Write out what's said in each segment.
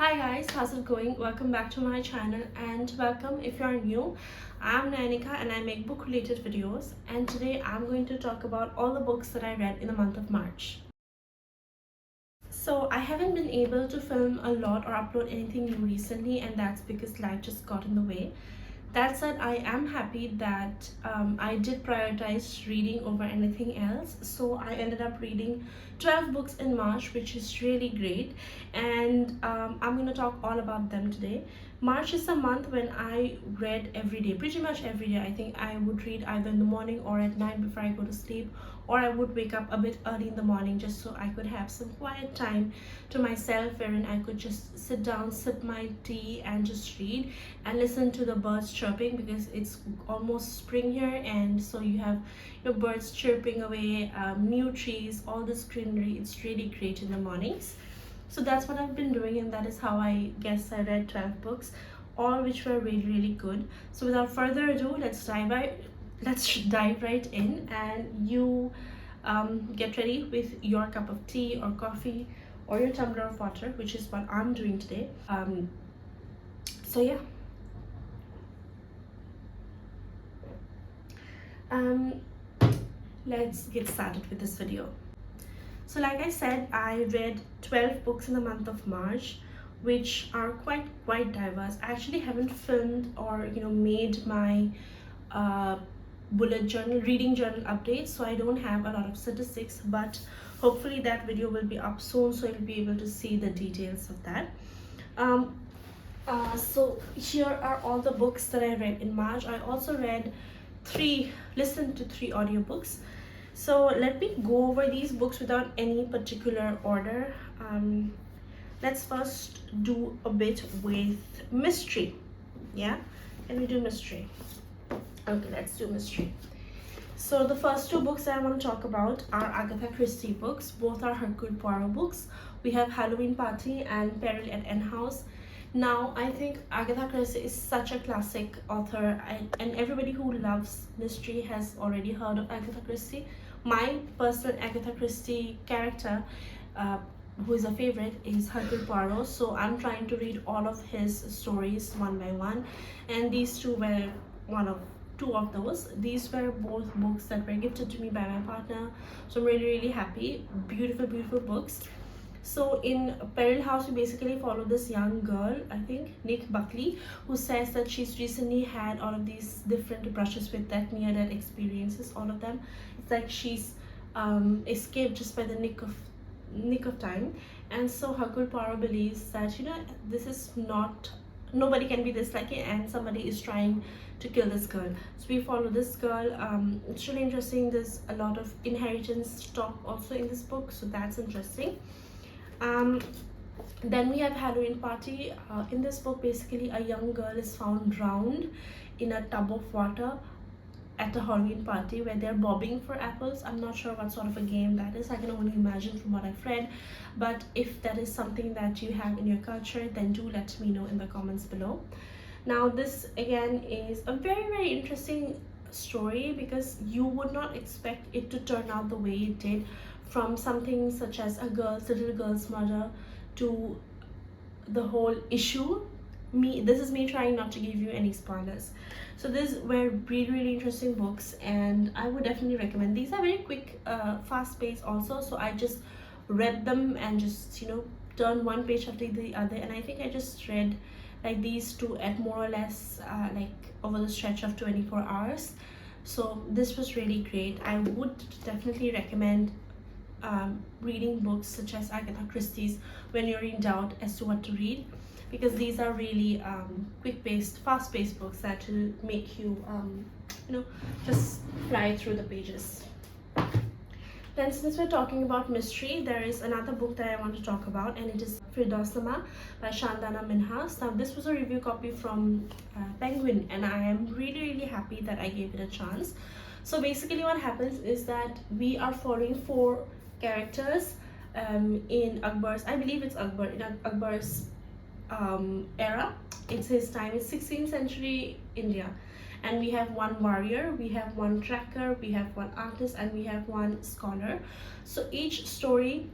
Hi guys, how's it going? Welcome back to my channel and welcome if you're new. I'm Nayanika and I make book related videos, and today I'm going to talk about all the books that I read in the month of March. So I haven't been able to film a lot or upload anything new recently, and that's because life just got in the way. That said, I am happy that I did prioritize reading over anything else. So I ended up reading 12 books in March, which is really great. And I'm going to talk all about them today. March is a month when I read every day, pretty much every day. I think I would read either in the morning or at night before I go to sleep, or I would wake up a bit early in the morning just so I could have some quiet time to myself, wherein I could just sit down, sip my tea, and just read and listen to the birds chirping, because it's almost spring here, and so you have your birds chirping away, new trees, all this greenery. It's really great in the mornings. So that's what I've been doing, and that is how I guess I read 12 books, all which were really good. So without further ado, let's dive right in, and you get ready with your cup of tea or coffee or your tumbler of water, which is what I'm doing today. So yeah. Let's get started with this video. So like I said, I read 12 books in the month of March, which are quite diverse. I actually haven't filmed or made my bullet journal, reading journal updates, so I don't have a lot of statistics, but hopefully that video will be up soon, so you'll be able to see the details of that. So here are all the books that I read in March. I also listened to three audiobooks. So let me go over these books without any particular order. Let's first do a bit with mystery. Yeah, can we do mystery? Okay, let's do mystery. So the first two books that I want to talk about are Agatha Christie books. Both are Hercule Poirot books. We have Halloween Party and Peril at N House. Now, I think Agatha Christie is such a classic author, and everybody who loves mystery has already heard of Agatha Christie. My personal Agatha Christie character, who is a favorite, is Hercule Poirot, so I'm trying to read all of his stories one by one, and these two were two of those. These were both books that were gifted to me by my partner, so I'm really happy. Beautiful books. So in Peril House, we basically follow this young girl, I think Nick Buckley, who says that she's recently had all of these different brushes with that near-death experiences, all of them. It's like she's escaped just by the nick of time. And so Hercule Poirot believes that this is not, nobody can be this lucky, and somebody is trying to kill this girl. So we follow this girl. It's really interesting. There's a lot of inheritance talk also in this book, so that's interesting. Then we have Halloween Party. In this book, basically a young girl is found drowned in a tub of water at a Halloween party where they're bobbing for apples. I'm not sure what sort of a game that is. I can only imagine from what I've read, but if that is something that you have in your culture, then do let me know in the comments below. Now, this again is a very interesting story, because you would not expect it to turn out the way it did, from something such as a little girl's murder to the whole issue. This is me trying not to give you any spoilers. So these were really interesting books, and I would definitely recommend. These are very quick, fast paced also, so I just read them and just turn one page after the other, and I think I just read like these two at more or less like over the stretch of 24 hours. So this was really great. I would definitely recommend reading books such as Agatha Christie's when you're in doubt as to what to read, because these are really quick-paced, fast-paced books that will make you just fly through the pages. Then, since we're talking about mystery, there is another book that I want to talk about, and it is Firdaussama by Shandana Minhas. Now, this was a review copy from Penguin, and I am really happy that I gave it a chance. So basically what happens is that we are following four characters in Akbar's, I believe it's Akbar, in Akbar's era. It's his time. It's 16th century India, and we have one warrior, we have one tracker, we have one artist, and we have one scholar. So each story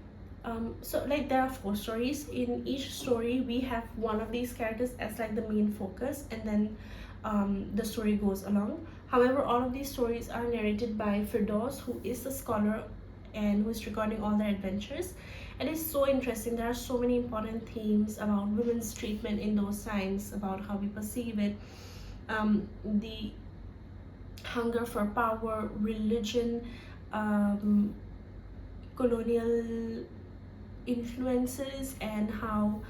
So like there are 4 stories. In each story we have one of these characters as like the main focus, and then the story goes along. However, all of these stories are narrated by Firdaus, who is the scholar and who is recording all their adventures. And it's so interesting. There are so many important themes about women's treatment in those times, about how we perceive it, the hunger for power, religion, colonial influences, and how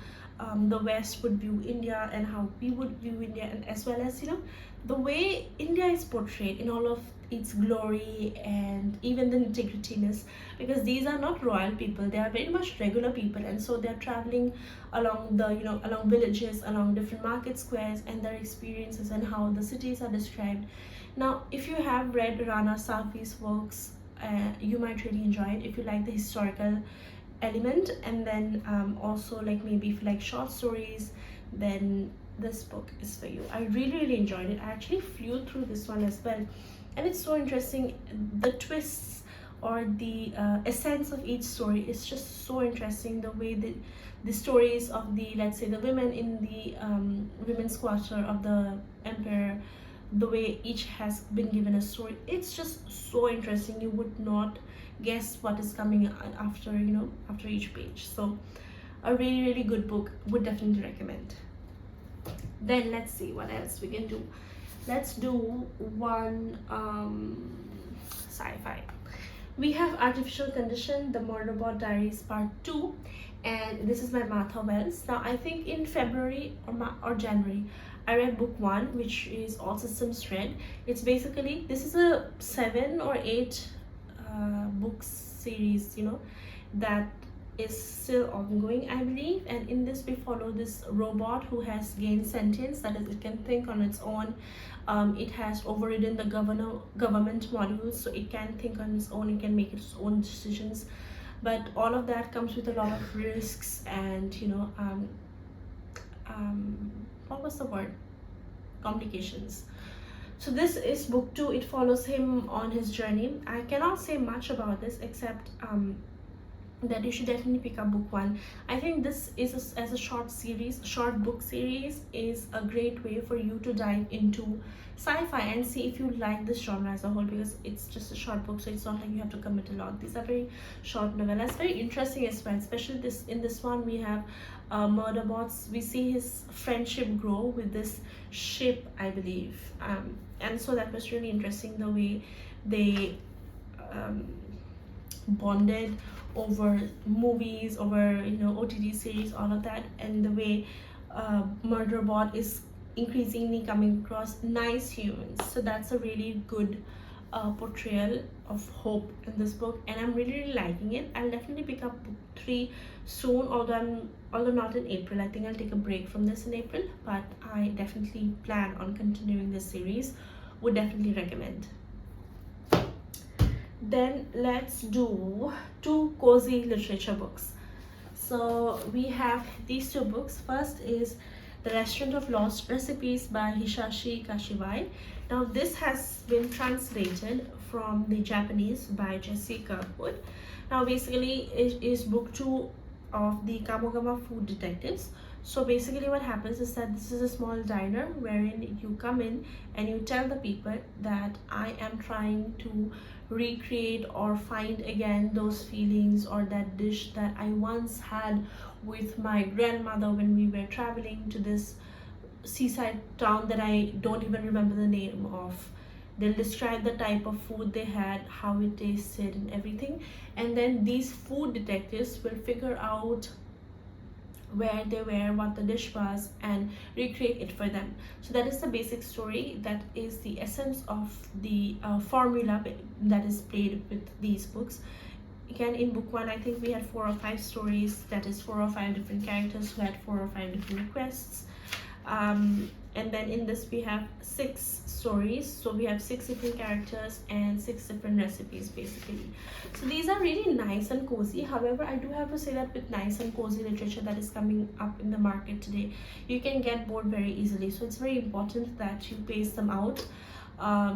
the West would view India and how we would view India, and as well as, you know, the way India is portrayed in all of its glory and even the nitty-grittiness, because these are not royal people, they are very much regular people, and so they're traveling along the, you know, along villages, along different market squares, and their experiences and how the cities are described. Now, if you have read Rana Safi's works, you might really enjoy it if you like the historical element, and then also like maybe if you like short stories, then this book is for you. I really enjoyed it. I actually flew through this one as well, and it's so interesting. The twists or the essence of each story is just so interesting. The way the stories of the, let's say, the women in the women's quarter of the emperor, the way each has been given a story, it's just so interesting. You would not guess what is coming after, you know, after each page. So a really good book, would definitely recommend. Then let's see what else we can do. Let's do one sci-fi. We have Artificial Condition, The Murderbot Diaries Part 2, and this is by Martha Wells. Now I think in February or January I read book 1, which is All Systems Red. It's basically, this is a 7 or 8 book series, you know, that is still ongoing, I believe. And in this we follow this robot who has gained sentience, that is, it can think on its own. It has overridden the government modules, so it can think on its own, it can make its own decisions, but all of that comes with a lot of risks and, you know, what was the word, complications. So this is book 2. It follows him on his journey. I cannot say much about this except that you should definitely pick up book 1. I think this is as a short book series is a great way for you to dive into sci-fi and see if you like this genre as a whole, because it's just a short book, so it's not like you have to commit a lot. These are very short novellas, very interesting as well. Especially in this one we have Murderbots. We see his friendship grow with this ship, I believe, and so that was really interesting, the way they bonded over movies, over, you know, OTT series, all of that, and the way Murderbot is increasingly coming across nice humans. So that's a really good portrayal of hope in this book, and I'm really liking it. I'll definitely pick up book 3 soon, although not in April. I think I'll take a break from this in April, but I definitely plan on continuing this series. Would definitely recommend. Then let's do 2 cozy literature books. So we have these 2 books. First is The Restaurant of Lost Recipes by Hisashi Kashiwai. Now this has been translated from the Japanese by Jessica Wood. Now basically it is book 2 of the Kamogama Food Detectives. So basically what happens is that this is a small diner wherein you come in and you tell the people that I am trying to recreate or find again those feelings or that dish that I once had with my grandmother when we were traveling to this seaside town that I don't even remember the name of. They'll describe the type of food they had, how it tasted and everything, and then these food detectives will figure out where they were, what the dish was, and recreate it for them. So that is the basic story. That is the essence of the formula that is played with these books. Again, in book 1 I think we had 4 or 5 stories, that is 4 or 5 different characters who had 4 or 5 different requests, and then in this we have 6 stories, so we have 6 different characters and 6 different recipes basically. So these are really nice and cozy. However, I do have to say that with nice and cozy literature that is coming up in the market today, you can get bored very easily, so it's very important that you pace them out.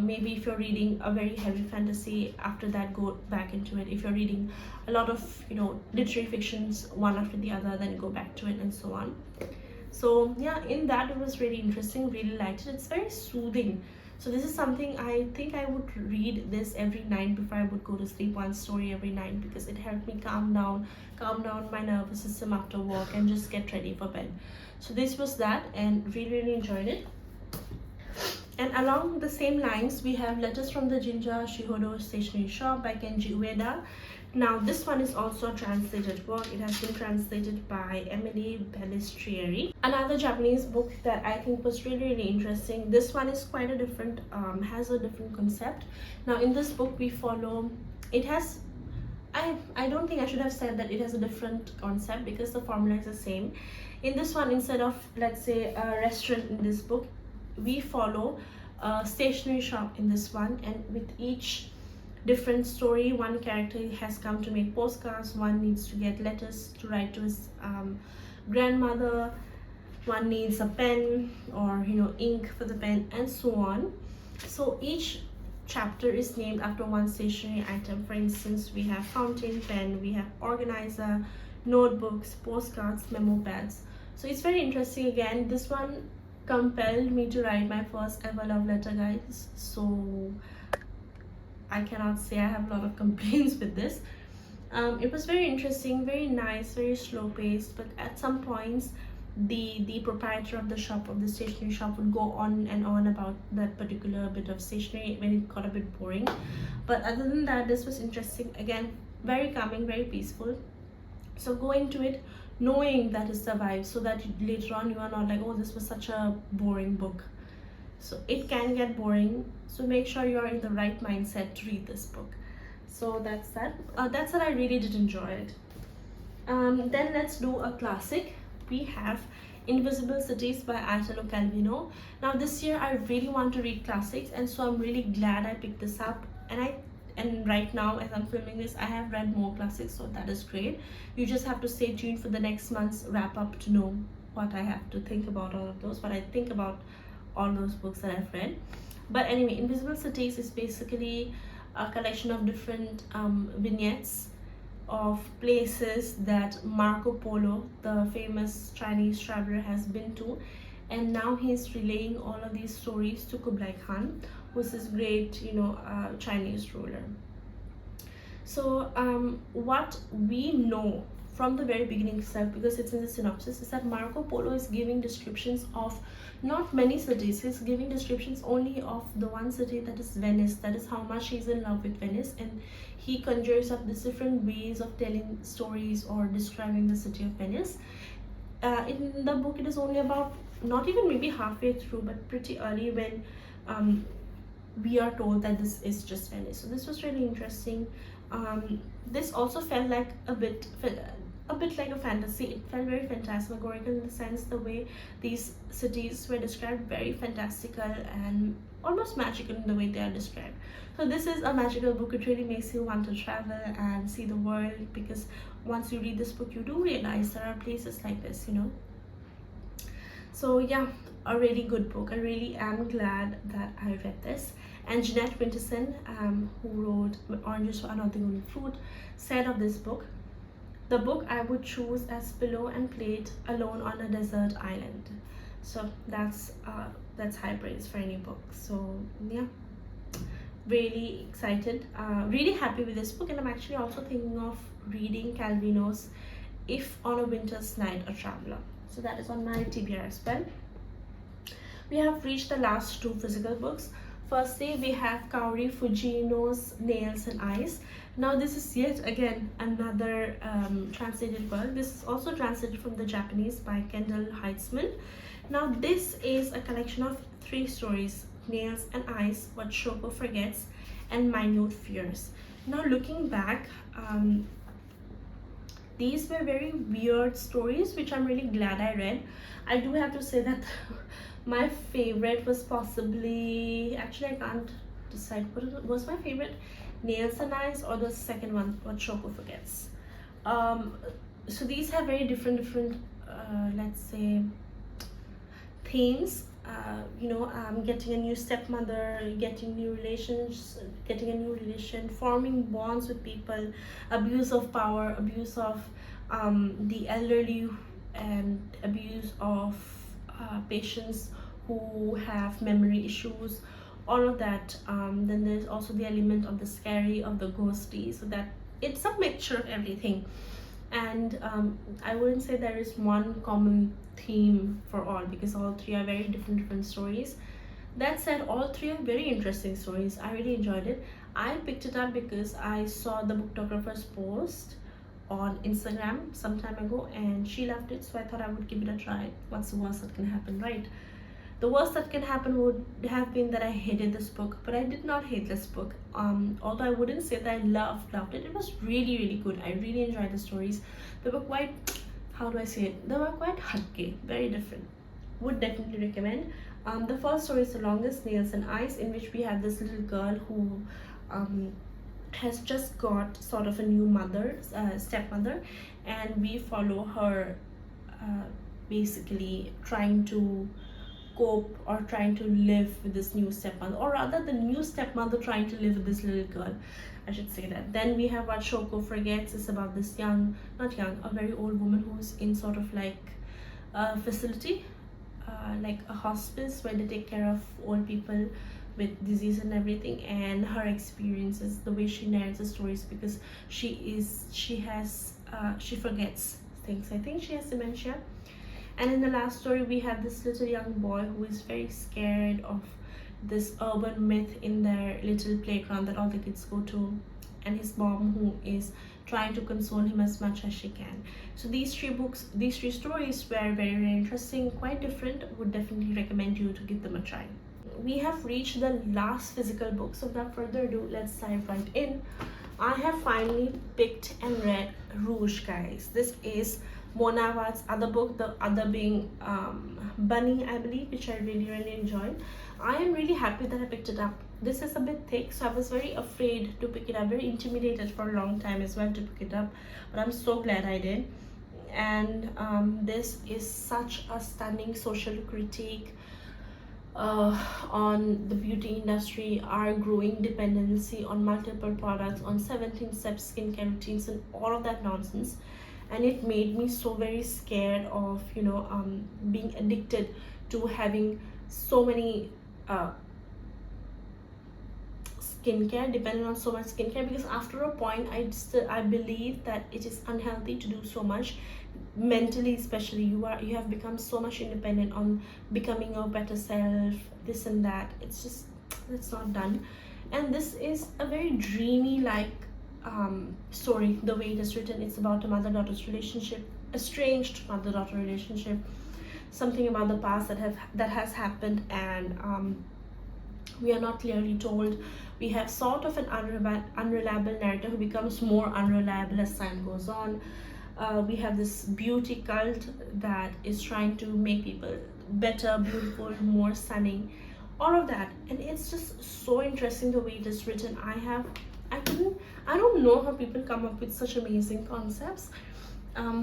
Maybe if you're reading a very heavy fantasy, after that go back into it. If you're reading a lot of, you know, literary fictions one after the other, then go back to it, and so on. So yeah, in that it was really interesting, really liked it. It's very soothing. So this is something I think I would read this every night before I would go to sleep, one story every night, because it helped me calm down my nervous system after work and just get ready for bed. So this was that, and really enjoyed it. And along the same lines, we have Letters from the Jinja Shihodo Stationery Shop by Kenji Ueda. Now this one is also a translated work. It has been translated by Emily Pellistrieri. Another Japanese book that I think was really interesting. This one is quite a different, has a different concept. Now in this book we follow, it has, I don't think I should have said that it has a different concept, because the formula is the same. In this one, instead of, let's say, a restaurant in this book, we follow a stationery shop in this one, and with each different story, one character has come to make postcards, one needs to get letters to write to his grandmother, one needs a pen or, you know, ink for the pen, and so on. So each chapter is named after one stationery item. For instance, we have fountain pen, we have organizer, notebooks, postcards, memo pads. So it's very interesting. Again, this one compelled me to write my first ever love letter, guys. So I cannot say I have a lot of complaints with this. It was very interesting, very nice, very slow paced, but at some points the proprietor of the shop, of the stationery shop, would go on and on about that particular bit of stationery when it got a bit boring. But other than that, this was interesting. Again, very calming, very peaceful. So go into it knowing that is the vibe, so that later on you are not like, oh, this was such a boring book. So it can get boring, so make sure you are in the right mindset to read this book. So that's that. I really did enjoy it. Then let's do a classic. We have Invisible Cities by Italo Calvino. Now this year I really want to read classics, and so I'm really glad I picked this up. And right now, as I'm filming this, I have read more classics, so that is great. You just have to stay tuned for the next month's wrap up to know what I have to think about all of those, what I think about all those books that I've read. But anyway, Invisible Cities is basically a collection of different vignettes of places that Marco Polo, the famous Chinese traveler, has been to, and now he's relaying all of these stories to Kublai Khan, who's this great, you know, Chinese ruler. So what we know from the very beginning itself, because it's in the synopsis, is that Marco Polo is giving descriptions of not many cities. He's giving descriptions only of the one city, that is Venice. That is how much he's in love with Venice, and he conjures up these different ways of telling stories or describing the city of Venice. In the book, it is only about, not even maybe halfway through, but pretty early, when we are told that this is just Venice. So this was really interesting. This also felt like a bit like a fantasy. It felt very phantasmagorical in the sense, the way these cities were described, very fantastical and almost magical in the way they are described. So this is a magical book. It really makes you want to travel and see the world, because once you read this book, you do realize there are places like this, you know. So yeah, a really good book. I really am glad that I read this. And Jeanette Winterson, who wrote Oranges Are Not the Only Fruit, said of this book, the book I would choose as pillow and plate alone on a desert island. So that's high praise for any book. So yeah, really excited, really happy with this book. And I'm actually also thinking of reading Calvino's If on a Winter's Night a Traveler. So that is on my TBR as well. We have reached the last two physical books. Firstly, we have Kaori Fujino's Nails and Eyes. Now this is yet again another translated work. This is also translated from the Japanese by Kendall Heitzman. Now this is a collection of 3 stories: Nails and Eyes, What Shoko Forgets, and Minute Fears. Now looking back, these were very weird stories, which I'm really glad I read. I do have to say that my favorite was possibly, actually I can't decide what was my favorite, Nails and Eyes or the second one, What Shoko Forgets. So these have very different let's say themes. getting a new stepmother, getting new relations, getting a new relation, forming bonds with people, abuse of power, abuse of the elderly, and abuse of patients who have memory issues, all of that. Then there's also the element of the scary, of the ghostly, so that it's a mixture of everything. And I wouldn't say there is one common theme for all, because all three are very different stories. That said, all three are very interesting stories. I really enjoyed it. I picked it up because I saw the booktographer's post on Instagram some time ago, and she loved it, so I thought I would give it a try. What's the worst that can happen, right? The worst that can happen would have been that I hated this book, but I did not hate this book. Although I wouldn't say that I loved it. It was really good. I really enjoyed the stories. They were quite, how do I say it? They were quite hatke, very different. Would definitely recommend. The first story is The Longest Nails and Ice, in which we have this little girl who has just got sort of a new mother, stepmother, and we follow her basically trying to cope or trying to live with this new stepmother, or rather the new stepmother trying to live with this little girl, I should say that. Then we have What Shoko Forgets. Is about this a very old woman who's in sort of like a facility, like a hospice where they take care of old people with disease and everything, and her experiences, the way she narrates the stories, because she forgets things. I think she has dementia. And in the last story, we have this little young boy who is very scared of this urban myth in their little playground that all the kids go to, and his mom who is trying to console him as much as she can. So these three stories were very interesting, quite different. Would definitely recommend you to give them a try. We have reached the last physical book, so without further ado, let's dive right in. I have finally picked and read Rouge, guys. This is Mona Awad's other book, the other being Bunny, I believe, which I really enjoyed. I am really happy that I picked it up. This is a bit thick, so I was very afraid to pick it up, very intimidated for a long time as well to pick it up, but I'm so glad I did. And this is such a stunning social critique on the beauty industry, our growing dependency on multiple products, on 17-step skincare routines, and all of that nonsense. And it made me so very scared of being addicted to having so many skincare, dependent on so much skincare, because after a point I believe that it is unhealthy to do so much mentally, especially. You have become so much independent on becoming your better self, this and that. It's not done. And this is a very dreamy like story, the way it is written. It's about a mother-daughter's relationship, estranged mother-daughter relationship, something about the past that has happened, and we are not clearly told. We have sort of an unreliable narrator who becomes more unreliable as time goes on. We have this beauty cult that is trying to make people better, beautiful, more stunning, all of that. And it's just so interesting the way it is written. I don't know how people come up with such amazing concepts.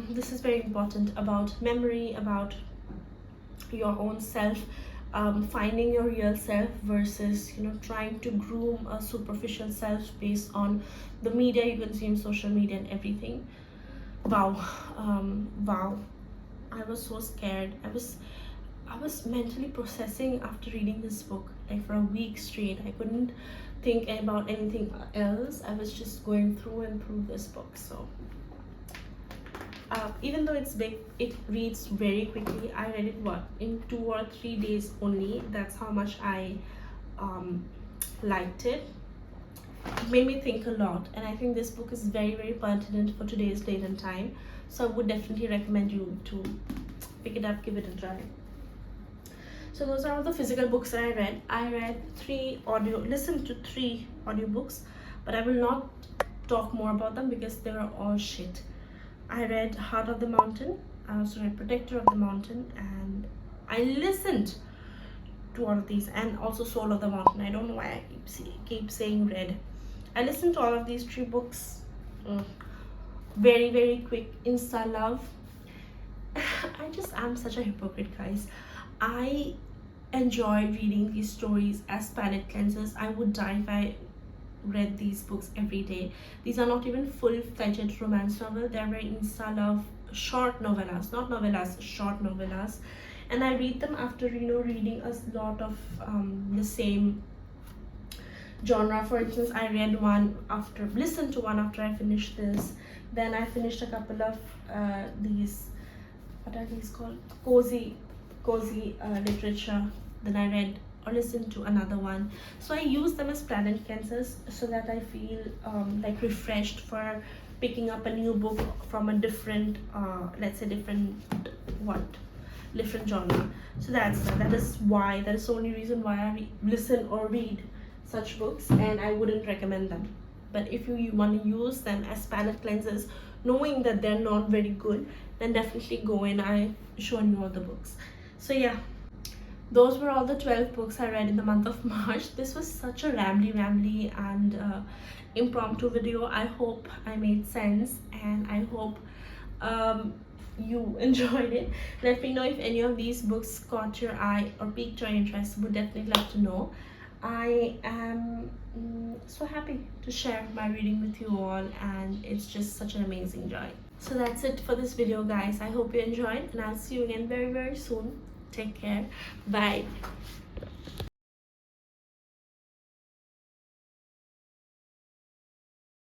This is very important, about memory, about your own self, finding your real self versus trying to groom a superficial self based on the media you consume, social media and everything. Wow. I was so scared. I was mentally processing after reading this book, like for a week straight. I couldn't think about anything else. I was just going through and through this book. So even though it's big, it reads very quickly. I read it in 2 or 3 days only. That's how much I liked it. It made me think a lot, and I think this book is very pertinent for today's date and time. So I would definitely recommend you to pick it up, give it a try. So those are all the physical books that I read. I listened to 3 audiobooks, but I will not talk more about them because they were all shit. I read Heart of the Mountain, I also read Protector of the Mountain, and I listened to all of these, and also Soul of the Mountain. I don't know why I keep saying read. I listened to all of these 3 books. Very quick insta love. I'm such a hypocrite, guys. I enjoy reading these stories as palate cleansers. I would die if I read these books every day. These are not even full-fledged romance novels. They're very in style of short novellas, not novellas, short novellas. And I read them after, reading a lot of the same genre. For instance, I listened to one after I finished this. Then I finished a couple of these, what are these called? Cozy literature. Then I read or listened to another one. So I use them as palate cleansers so that I feel like refreshed for picking up a new book from a different, let's say different genre. So that is the only reason why I listen or read such books, and I wouldn't recommend them. But if you want to use them as palate cleansers, knowing that they're not very good, then definitely go in. I've shown you all the books. So yeah, those were all the 12 books I read in the month of March. This was such a rambly and impromptu video. I hope I made sense, and I hope you enjoyed it. Let me know if any of these books caught your eye or piqued your interest. Would definitely love to know. I am so happy to share my reading with you all, and it's just such an amazing joy. So that's it for this video, guys. I hope you enjoyed, and I'll see you again very soon. Take care. Bye.